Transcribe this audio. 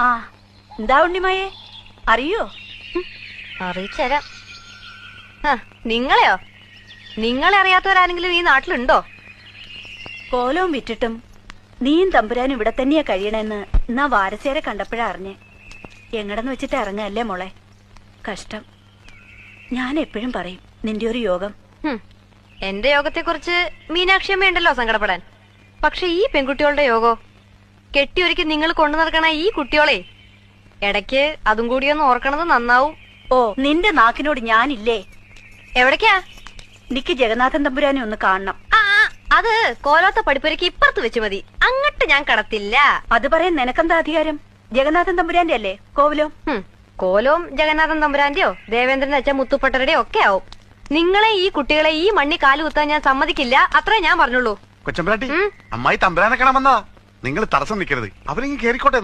ആ എന്താ ഉണ്ണിമായേ അറിയോ? അറിയിച്ചരാം. നിങ്ങളെയോ? നിങ്ങളെ അറിയാത്തവരാരെങ്കിലും ഈ നാട്ടിലുണ്ടോ? കോലവും വിറ്റിട്ടും നീയും തമ്പുരാനും ഇവിടെ തന്നെയാ കഴിയണെന്ന് എന്നാ വാരസേരെ കണ്ടപ്പോഴാ അറിഞ്ഞേ. എങ്ങടെന്ന് വെച്ചിട്ട് ഇറങ്ങല്ലേ മോളെ. കഷ്ടം. ഞാൻ എപ്പോഴും പറയും നിന്റെ ഒരു യോഗം. എന്റെ യോഗത്തെക്കുറിച്ച് മീനാക്ഷിയമ്മയുണ്ടല്ലോ സങ്കടപ്പെടാൻ. പക്ഷെ ഈ പെൺകുട്ടികളുടെ യോഗോ കെട്ടിയൊരുക്കി നിങ്ങൾ കൊണ്ടു നടക്കണ ഈ കുട്ടിയോളെ ഇടയ്ക്ക് അതും കൂടിയൊന്ന് ഓർക്കണത് നന്നാവും. ഓ നിന്റെ നാക്കിനോട് ഞാനില്ലേ? എവിടേക്കാ? നിക്ക് ജഗന്നാഥൻ തമ്പുരാനെ ഒന്ന് കാണണം. അത് കോലോത്ത പഠിപ്പുരക്ക് ഇപ്പുറത്ത് വെച്ച് മതി. അങ്ങട്ട് ഞാൻ കടത്തില്ല. അത് പറയാൻ നിനക്കെന്താ അധികാരം? ജഗന്നാഥൻ തമ്പുരാന്റെ അല്ലേ കോവിലോ? കോലവും ജഗന്നാഥൻ തമ്പുരാന്റെയോ ദേവേന്ദ്രൻ അച്ഛൻ മുത്തുപ്പട്ടരുടെയോ ഒക്കെ ആവും. നിങ്ങളെ ഈ കുട്ടികളെ ഈ മണ്ണി കാലുകുത്താൻ ഞാൻ സമ്മതിക്കില്ല. അത്രേ ഞാൻ പറഞ്ഞുള്ളൂ. കൊച്ചമ്പ്രാട്ടി, അമ്മായി തമ്പുരാനെ കാണാൻ വന്നതാ. നിങ്ങൾ തടസ്സം നിൽക്കരുത്. അവരിങ്ങ് കേറിക്കോട്ടെ.